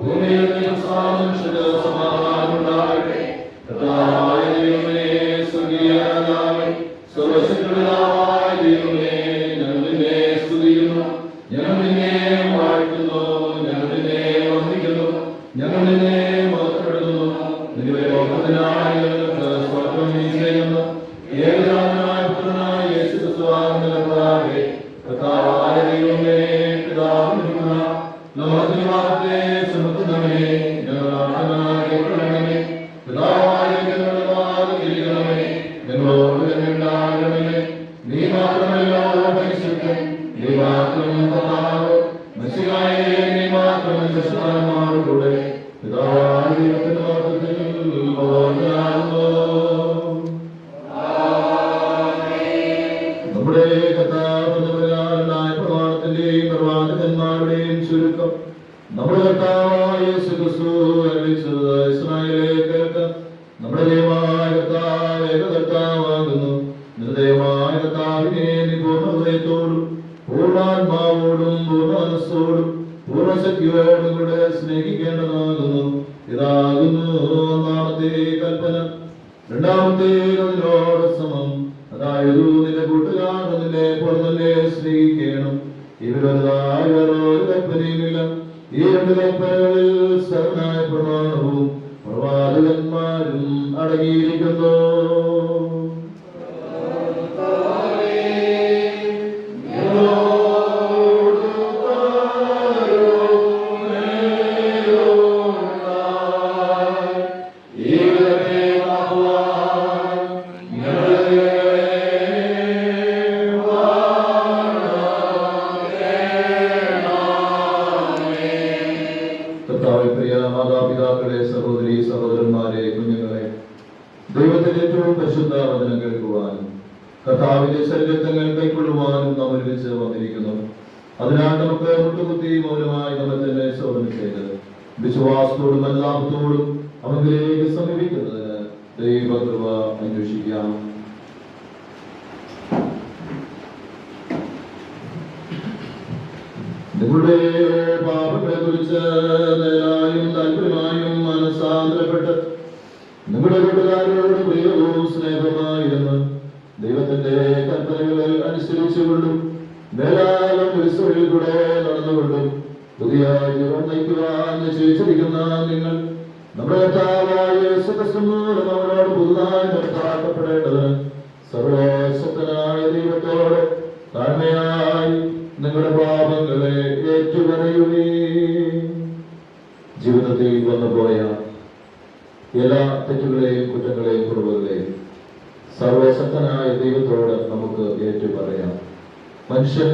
ഭൂമിയിൽ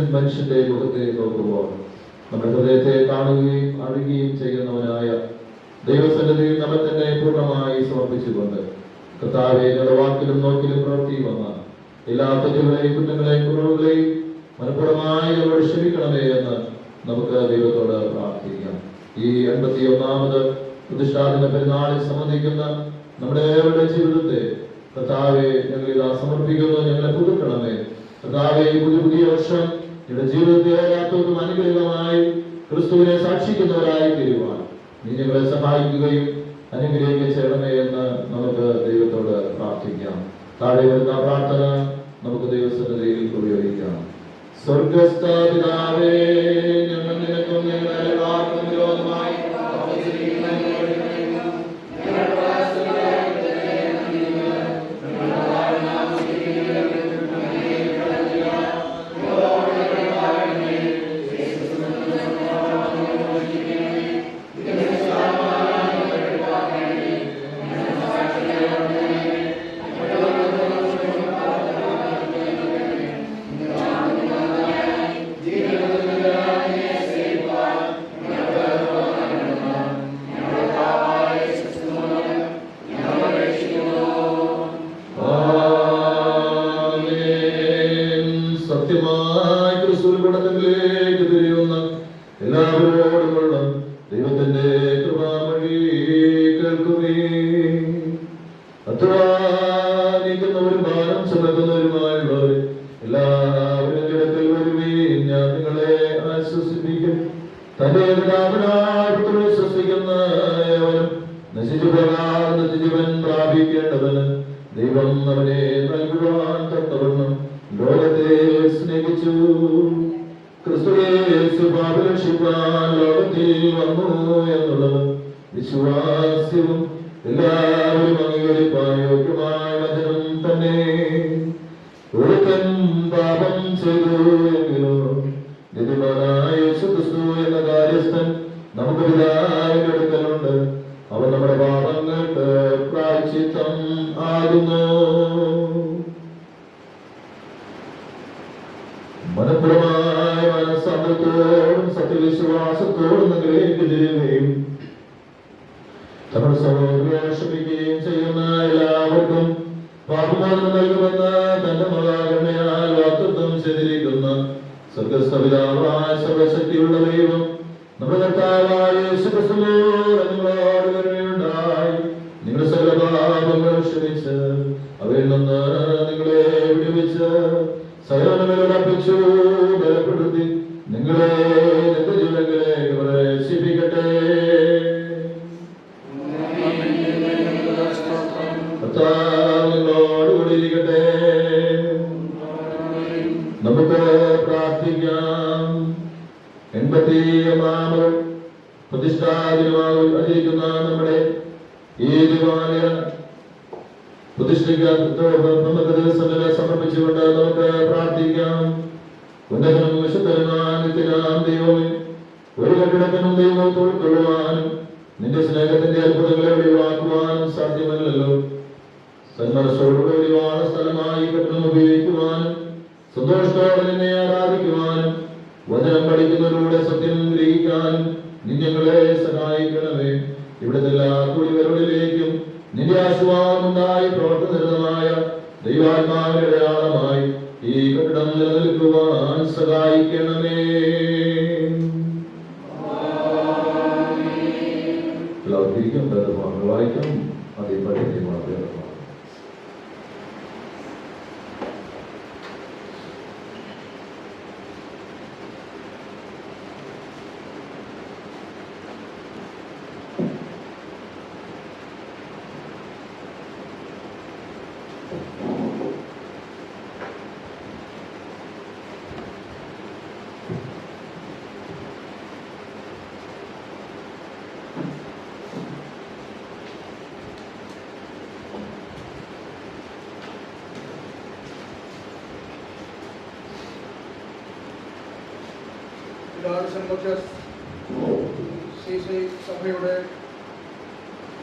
മനുഷ്യന്റെ മുഖത്തെ നോക്കുമ്പോൾ നമ്മുടെ ഹൃദയത്തെ കാണുകയും അറിയുകയും ചെയ്യുന്നവനായ ദൈവസന്നിധിയിൽ നമ്മെ തന്നെ പൂർണ്ണമായി സമർപ്പിച്ചുകൊണ്ട് കർത്താവേ, ഞങ്ങളുടെ വാക്കിലും നോക്കിലും പ്രവൃത്തി വന്ന എല്ലാ തെറ്റുകളെയും കുറ്റങ്ങളെയും കുറവുകളെയും മനഃപൂർവ്വമായി നമ്മൾ ക്ഷമിക്കണമേ എന്ന് നമുക്ക് ദൈവത്തോട് പ്രാർത്ഥിക്കാം. ഈ 81ാമത് പ്രതിഷ്ഠാദിന പെരുന്നാളിൽ സംബന്ധിക്കുന്ന നമ്മുടെ ജീവിതത്തെ കർത്താവേ, ഞങ്ങൾ ഇതാ സമർപ്പിക്കുന്നു. ഞങ്ങളെ പുതുക്കണമേ കർത്താവേ. പുതിയ വർഷം ഞങ്ങളുടെ ജീവിതത്തെ എല്ലാവർക്കും അനുഗ്രഹമായി ക്രിസ്തുവിനെ സാക്ഷിക്കുന്നവരായി തീരുവാൻ നീ ഞങ്ങളെ സഹായിക്കുകയും അനുഗ്രഹിക്കുകയും ചെയ്യണമേ എന്ന് നമുക്ക് ദൈവത്തോട് പ്രാർത്ഥിക്കാം. താഴെ വരുന്ന പ്രാർത്ഥന നമുക്ക് ദൈവസന്നിധിയിൽ ഉപയോഗിക്കാം. സ്വർഗസ്ഥ പിതാവേ, ഞങ്ങൾ നിനക്കും ഞങ്ങളുടെ എല്ലാവർക്കും വിരോധമായി വിശ്വാസ്യവും എല്ലാവരും അംഗീകരിപ്പാൻ യോഗ്യമായ വചനം തന്നെ. ഒരുത്തൻ പാപം ചെയ്തു എങ്കിലോ നിധിമാനായ യേശുക്രിസ്തു എന്ന നമുക്ക് പിതാവിന്റെ അടുക്കലുണ്ട്. അവൻ നമ്മുടെ പാപങ്ങൾക്ക് പ്രായശ്ചിത്തം ആകുന്നു. മനഃപൂർവമായ മനസ്സമ്മതത്തോടും സത്യവിശ്വാസത്തോടും നിങ്ങളേക്കുകയും തങ്ങളുടെ സഹോദരനെ ക്ഷമിക്കുകയും ചെയ്യുന്ന എല്ലാവർക്കും പാപമോചനം നൽകുമെന്ന് തന്റെ മഹാകരുണയാൽ വാഗ്ദത്തം ചെയ്തിരിക്കുന്ന സ്വർഗ്ഗസ്ഥപിതാവായ സർവശക്തിയുള്ള ദൈവം നമ്മുടെ കർത്താവായ യേശുക്രിസ്തുവിനോട് നിങ്ങളോട് കരുണയുണ്ടായി നിങ്ങളുടെ സകല പാപങ്ങളും ക്ഷമിച്ച് അവയിൽ നിന്ന് നിങ്ങളെ വിടുവിച്ച് സകലമേലർപ്പിച്ചു ബലപ്പെടുത്തി നിങ്ങളെ നിത്യജീവനിലേക്ക് പ്രവേശിപ്പിക്കട്ടെ. നിങ്ങളോടുകൂടിയിരിക്കട്ടെ. നമുക്ക് പ്രാർത്ഥിക്കാം. 80ാമത് പ്രതിഷ്ഠാദിനമായി ആചരിക്കുന്ന നമ്മുടെ ഈ ദേവാലയ പ്രതിഷ്ഠിക്കാൻ നമുക്ക് ദിവസങ്ങളെ സമർപ്പിച്ചുകൊണ്ട് നമുക്ക് പ്രാർത്ഥിക്കാം. ഉന്നതനും വിശുദ്ധനുമായ നിത്യനാം ദൈവമേ, ഒരു കെട്ടിടത്തിനും ദൈവത്തെ ഉൾക്കൊള്ളുവാനും നിന്റെ സ്നേഹത്തിന്റെ അത്ഭുതങ്ങളെ ഒഴിവാക്കുവാനും സാധ്യമല്ലല്ലോ. സന്മനസ്സോടുകൂടി വാണ സ്ഥലമായി കെട്ടിടം ഉപയോഗിക്കുവാനും സന്തോഷത്തോടെ നിന്നെ ആരാധിക്കുവാനും വചനം പഠിക്കുന്നതിലൂടെ സത്യം ഗ്രഹിക്കാനും നീ ഞങ്ങളെ സഹായിക്കണമേ. ഇവിടുത്തെ എല്ലാ കുടിവരുകളിലേക്കും നിന്റെ ആശ്വാസമുണ്ടായി പ്രവർത്തനമായ ദൈവാത്മാവിന്റെ അടയാളമായി ഈ കെട്ടിടം നിലനിൽക്കുവാൻ സഹായിക്കണമേ. വായിക്കാം. അതേ പഠിക്കും. സഭയുടെ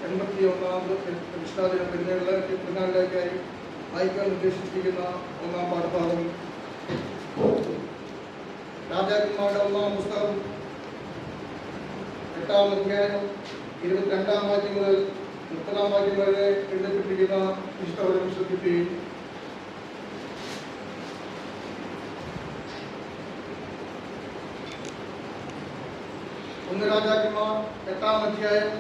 81ാമത് പ്രതിഷ്ഠാദിന പെരുന്നാളിലേക്കായി വായിക്കാൻ ഉദ്ദേശിച്ചിരിക്കുന്ന ഒന്നാം പാഠഭാഗം രാജാക്കന്മാരുടെ ഒന്നാം പുസ്തകം 8-ാം അധ്യായം 22-ാം വാക്യം മുതൽ 30-ാം വാക്യം വരെ എഴുതപ്പെട്ടിരിക്കുന്ന വിശുദ്ധവചനം ശ്രദ്ധിക്കുകയും ഒന്ന് രാജാക്കന്മാർ 8-ാം അധ്യായം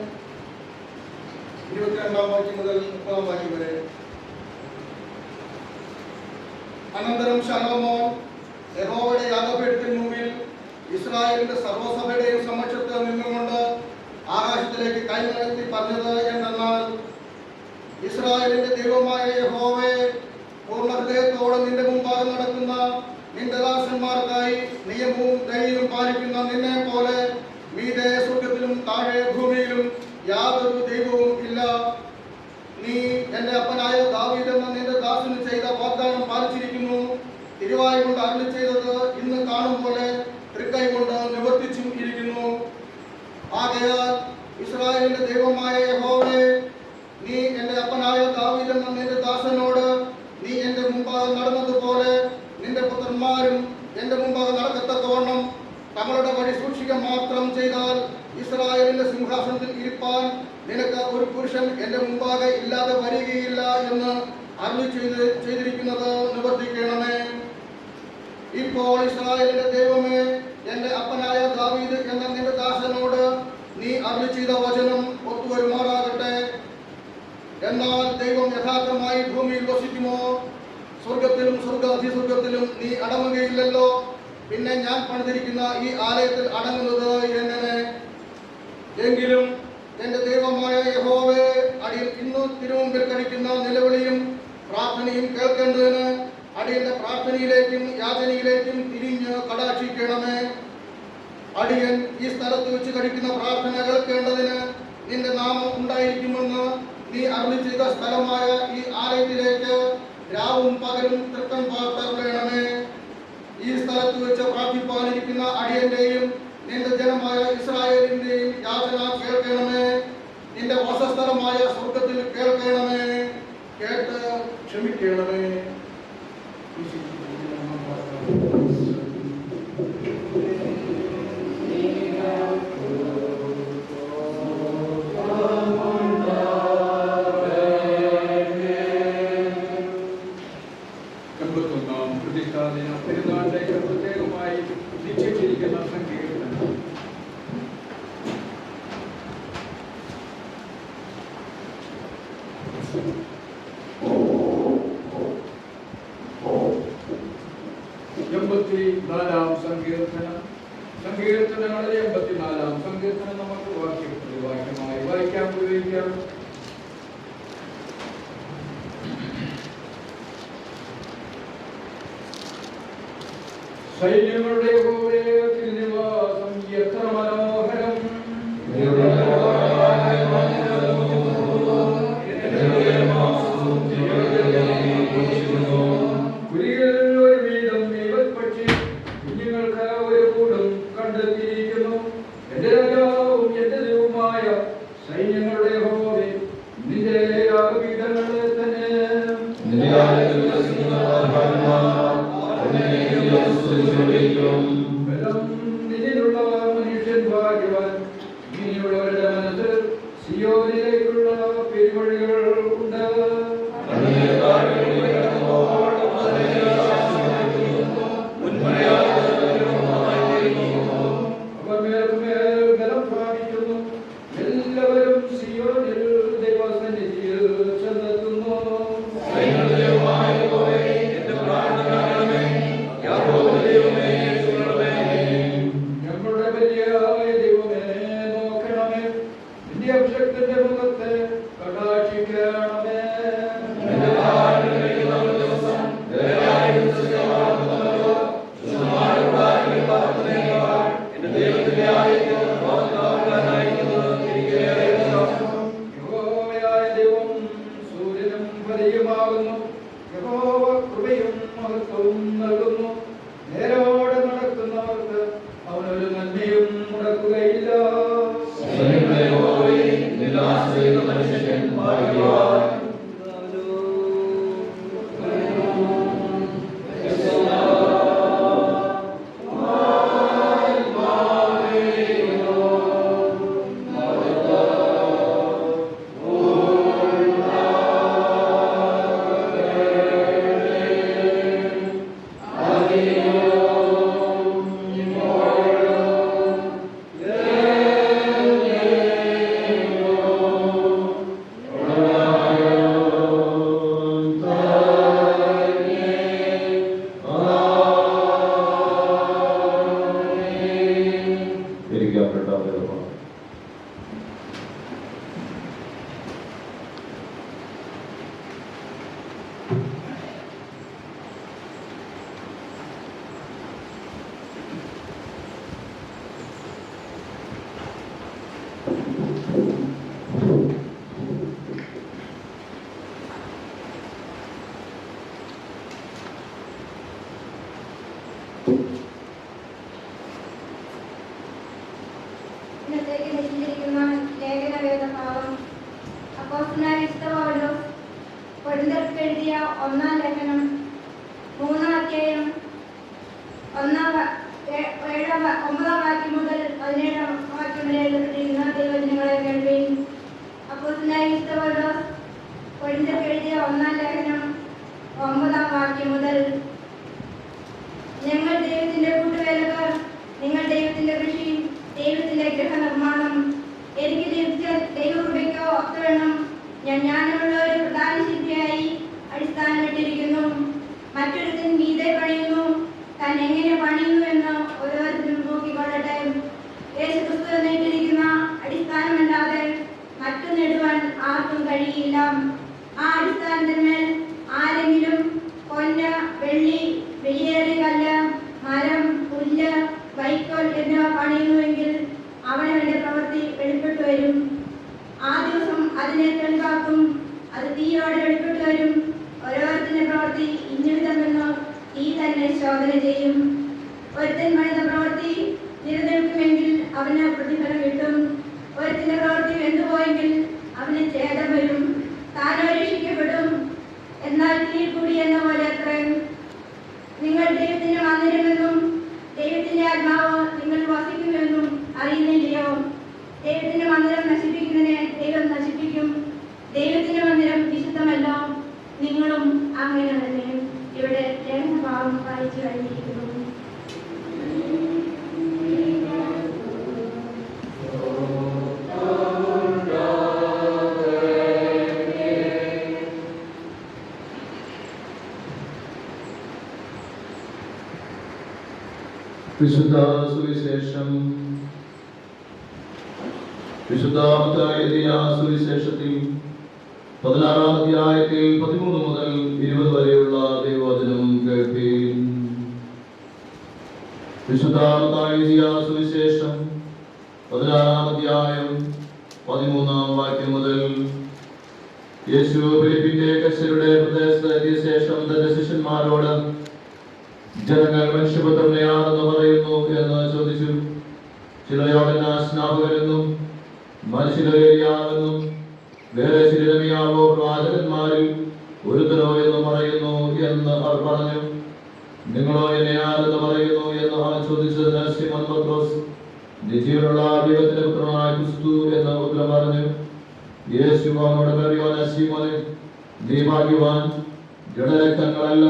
22-ാം വാക്യം മുതൽ 30-ാം വാക്യം വരെ. അനന്തരം ശലോമോൻ യഹോവയുടെ യാഗപീഠത്തിന് മുമ്പിൽ ഇസ്രായേലിന്റെ സർവ്വസഭയുടെയും സമക്ഷത്ത് നിന്നുകൊണ്ട് ആകാശത്തിലേക്ക് കൈമുയർത്തി പറഞ്ഞത് എന്തെന്നാൽ, ഇസ്രായേലിന്റെ ദൈവമായ യഹോവേ, പൂർണ്ണ ഹൃദയത്തോടെ നിന്റെ മുമ്പാകെ നടക്കുന്ന നിന്റെ ദാസന്മാർക്കായി നിയമവും ദയയും പാലിക്കുന്ന നിന്നെ പോലെ മീതെ സ്വർഗത്തിലും താഴെ ഭൂമിയിലും യാതൊരു ദൈവവും ഇല്ല. നീ എന്റെ അപ്പനായ ദാവീദ് എന്ന നിന്റെ ദാസന് ചെയ്ത വാഗ്ദാനം പാലിച്ചിരിക്കുന്നു. തിരുവായ കൊണ്ട് അരുളി ചെയ്തത് ഇന്ന് കാണും പോലെ തൃക്കൈ കൊണ്ട് നിവർത്തിച്ചും ഇരിക്കുന്നു. ആകയാൽ ഇസ്രായേലിന്റെ ദൈവമായ യഹോവേ, നീ എന്റെ അപ്പനായ ദാവീദ് എന്ന നിന്റെ ദാസനോട് നീ എന്റെ മുമ്പാകെ നടന്നതുപോലെ നിന്റെ പുത്രന്മാരും എന്റെ മുമ്പാകെ നടക്കത്തക്കവണ്ണം തങ്ങളുടെ വഴി സൂക്ഷിക്കുക മാത്രം ചെയ്താൽ ഇസ്രായേലിന്റെ സിംഹാസനത്തിൽ ഇരിപ്പാൻ നിനക്ക് ഒരു പുരുഷൻ എന്റെ മുമ്പാകെ ഇല്ലാതെ വരികയില്ല എന്ന് അരുളി ചെയ്തിരിക്കുന്നത് നിവർത്തിക്കണമേ. ഇപ്പോൾ ഇസ്രായേലിന്റെ ദൈവമേ, എന്റെ അപ്പനായ ദാവീദ് എന്ന നിന്റെ ദാസനോട് നീ അരുളി ചെയ്ത വചനം ഒത്തുവരുമാറാകട്ടെ. എന്നാൽ ദൈവം യഥാർത്ഥമായി ഭൂമിയിൽ വസിക്കുമോ? സ്വർഗത്തിലും സ്വർഗാധിസ്വർഗത്തിലും നീ അടങ്ങുകയില്ലല്ലോ. പിന്നെ ഞാൻ പണിതിരിക്കുന്ന ഈ ആലയത്തിൽ അടങ്ങുന്നത് എങ്ങനെ? എങ്കിലും എന്റെ ദൈവമായ യഹോവേ, അടിയൻ ഇന്നു തിരുമുമ്പിൽ കഴിക്കുന്ന നിലവിളിയും പ്രാർത്ഥനയും കേൾക്കേണ്ടതിന് അടിയന്റെ പ്രാർത്ഥനയിലേക്കും യാചനയിലേക്കും തിരിഞ്ഞ് കടാക്ഷിക്കണമേ. അടിയൻ ഈ സ്ഥലത്ത് വെച്ച് കഴിക്കുന്ന പ്രാർത്ഥന കേൾക്കേണ്ടതിന് നിന്റെ നാമം ഉണ്ടായിരിക്കുമെന്ന് നീ അരുളി ചെയ്ത സ്ഥലമായ ഈ ആലയത്തിലേക്ക് രാവും പകലും തൃക്കൺ പാർത്തരുളണമേ. ഈ സ്ഥലത്ത് വെച്ച് പ്രാർത്ഥിപ്പാനിരിക്കുന്ന അടിയന്റെയും നിന്റെ ജനമായ ഇസ്രായേലിന്റെ സകലരുടെയും യാചന കേൾക്കണമേ. നിന്റെ വാസസ്ഥലമായ സ്വർഗത്തിൽ കേൾക്കണമേ. കേട്ട് ക്ഷമിക്കണമേ. പെരുന്നാളിലേക്ക് പ്രത്യേകമായി നിശ്ചയിച്ചിരിക്കുന്ന സങ്കീർത്തനം. സങ്കീർത്തനങ്ങളിൽ 84 സങ്കീർത്തനം നമുക്ക് വാക്യമായി വായിക്കാം, ഉപയോഗിക്കാം. സൈന്യങ്ങളുടെ യഹോവയുടെ തിരുനിവാസം എത്ര മനോഹരം! കുരികളിൽ ഒരു വീതം പക്ഷി, കുഞ്ഞുങ്ങൾക്ക് ഒരു കൂടും കണ്ടെത്തിയിരിക്കുന്നു. എന്റെ രാജാവും എന്റെ ദൈവവുമായ സൈന്യങ്ങളുടെ യഹോവേ, നിന്റെ യാഗപീഠങ്ങളെ തന്നെ നിന്നിലുള്ള മനുഷ്യൻ ഭാഗ്യവാൻ. ഇനിയുള്ളവരുടെ മനസ്സിൽ സിയോനിലേക്കുള്ള പെരുവഴികൾ ഉണ്ട്. അവർ മേൽക്കുമേൽ ബലം പ്രാപിക്കുന്നു. എല്ലാവരും സിയോനിൽ ദൈവസന്നിധിയിൽ ചെന്നെത്തുന്നു. ഞങ്ങളുടെ വലിയായ ദൈവമേ, നോക്കണമേ. നിന്റെ അഭിഷേകത്തിന്റെ മുഖത്തെ കടാക്ഷിക്കണമേ. യഹോവയായ ദൈവം സൂര്യനും പതിയുമാകുന്നു. യഹോവ കൃപയും മഹത്വവും നൽകുന്നു. നേരോടെ നടക്കുന്നവർക്ക് അവനൊരു നന്മയും മുടക്കുകയില്ല. ഇന്നത്തേക്ക് നിശ്ചയിച്ചിരിക്കുന്ന ലേഖന വേദഭാഗം അപ്പോസ്തലനായ വിശുദ്ധ പൗലോസ് കൊരിന്ത്യർക്ക് എഴുതിയ 1-ാം ലേഖനം 3-ാം അധ്യായം 9-ാം വാക്യം മുതൽ 17-ാം വാക്യം വരെ എഴുതപ്പെട്ടിരിക്കുന്ന ദൈവവചനങ്ങളെ കേൾപ്പിൻ. അപ്പോസ്തലനായ വിശുദ്ധ പൗലോസ് കൊരിന്ത്യർക്ക് എഴുതിയ 1-ാം ലേഖനം 9-ാം വാക്യം മുതൽ. ഞങ്ങൾ ദൈവത്തിന്റെ കൂട്ടുവേലക്കാർ, നിങ്ങൾ ദൈവത്തിന്റെ കൃഷി, ദൈവത്തിന്റെ ഗൃഹനിർമ്മാണം. എനിക്ക് ലഭിച്ച ദൈവകൃപയ്ക്കോ ഒത്തവണ്ണം ഞാൻ ജ്ഞാനമുള്ള ഒരു പ്രധാന ശില്പിയായി അടിസ്ഥാനമിട്ടിരിക്കുന്നു. മറ്റൊരുത്തൻ മീതെ പണിയുന്നു. താൻ എങ്ങനെ പണിയുന്നു എന്ന് ഓരോരുത്തരും നോക്കിക്കൊള്ളട്ടെ. യേശുക്രിസ്തു എന്നിട്ടിരിക്കുന്ന അടിസ്ഥാനമല്ലാതെ മറ്റൊന്നിടുവാൻ ആർക്കും കഴിയില്ല. ആ അടിസ്ഥാനത്തിന്മേൽ ആരെങ്കിലും പൊന്ന്, വെള്ളി, വെളിയേറിയ കല്ല്, മരം, പുല്ല്, വൈക്കോൽ എന്നിവ പണിയുന്നുവെങ്കിൽ അവനവന്റെ പ്രവൃത്തി വെളിപ്പെട്ടു വരും. ആ ദിവസം അതിനെ തെളിവാക്കും. അത് തീയോടെ വെളിപ്പെട്ടു വരും. ഓരോരുത്തരുടെ പ്രവൃത്തി ഇന്നവിധമെന്ന് തീ തന്നെ ശോധന ചെയ്യും. ഒരുത്തൻ പണിത പ്രവൃത്തി നിലനിൽക്കുമെങ്കിൽ അവന് പ്രതിഫലം കിട്ടും. ദൈവത്തിന്റെ മന്ദിരം നശിപ്പിക്കുന്നതിനെ ദൈവം നശിപ്പിക്കും. ദൈവത്തിന്റെ മന്ദിരം വിശുദ്ധമല്ലോ, നിങ്ങളും അങ്ങനെ തന്നെ. ഇവിടെ ലേഖനഭാവം വായിച്ചു കഴിഞ്ഞിരിക്കുന്നു. വിശുദ്ധ സുവിശേഷം. വിശുദ്ധ മത്തായി എഴുതിയ സുവിശേഷത്തിൽ 16-ാം അധ്യായത്തിൽ 13 മുതൽ 20 വരെയുള്ള ദൈവവചനം കേൾപ്പീൻ. വിശുദ്ധ മത്തായി എഴുതിയ സുവിശേഷം 16-ാം അധ്യായം 13-ാം വാക്യം മുതൽ. യേശു ഫിലിപ്പിന്റെ കസ്സരുടെ പ്രദേശത്തെത്തിയ ശേഷം തന്റെ ശിഷ്യന്മാരോട്, ജനങ്ങൾ മനുഷ്യപുത്രനെയാണെന്ന് പറയുന്നു എന്ന് ചോദിച്ചു. ചിലർ യോഹന്നാൻ സ്നാപകനെന്നും മനുഷ്യരെ ഏലിയാവെന്നും വേറെ ചിലർ യിരെമ്യാവോ പ്രവാചകന്മാരിൽ ഒരുത്തനോ എന്ന് പറയുന്നു എന്ന് അവർ പറഞ്ഞു. നിങ്ങളോ എന്നെ ആരെന്ന് പറയുന്നു എന്ന് അവൻ ചോദിച്ചതിന് ശിമോൻ പത്രോസ്, നിത്യമുള്ള ദൈവത്തിന്റെ പുത്രനായ ക്രിസ്തു എന്ന് ഉത്തരം പറഞ്ഞു. യേശു അവനോട് പറയുവാൻ, ശിമോനെ, നീ ഭാഗ്യവാൻ, ജഡരക്തങ്ങളല്ല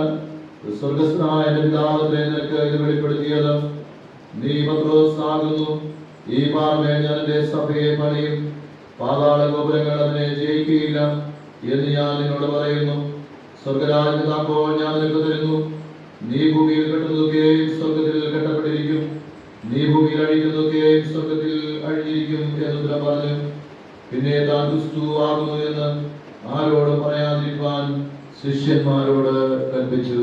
സ്വർഗസ്ഥനായ എന്റെ പിതാവ് നിനക്ക് ഇത് വെളിപ്പെടുത്തിയത്. നീ പത്രോസ് ആകുന്നു. ഈ പാറമേൽ ഞാൻ എന്റെ സഭയെ പണിയും, പാതാള ഗോപുരങ്ങൾ അതിനെ ജയിക്കുകയില്ല എന്ന് ഞാൻ നിന്നോട് പറയുന്നു. സ്വർഗരാജ്യത്തിന്റെ താക്കോൽ ഞാൻ നിനക്ക് തരുന്നു. നീ ഭൂമിയിൽ കെട്ടുന്നതൊക്കെയും സ്വർഗത്തിൽ കെട്ടപ്പെട്ടിരിക്കും, നീ ഭൂമിയിൽ അഴിക്കുന്നതൊക്കെയും സ്വർഗത്തിൽ അഴിഞ്ഞിരിക്കും എന്ന് പറഞ്ഞു. പിന്നെ താൻ ക്രിസ്തു ആകുന്നു എന്ന് ആരോടും പറയാതിരിക്കാൻ ശിഷ്യന്മാരോട് കൽപ്പിച്ചു.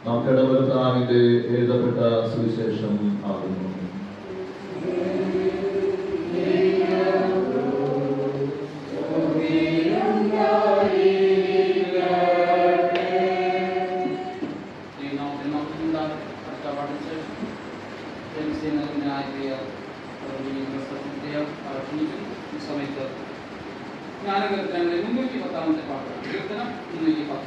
നാം കർത്താവിന്റെ എഴുതപ്പെട്ട സുവിശേഷം ആകുന്നു. ജ്ഞാനകീർത്തനങ്ങളിൽ 310-ാമത്തെ പാട്ടാണ്. കീർത്തനം 310.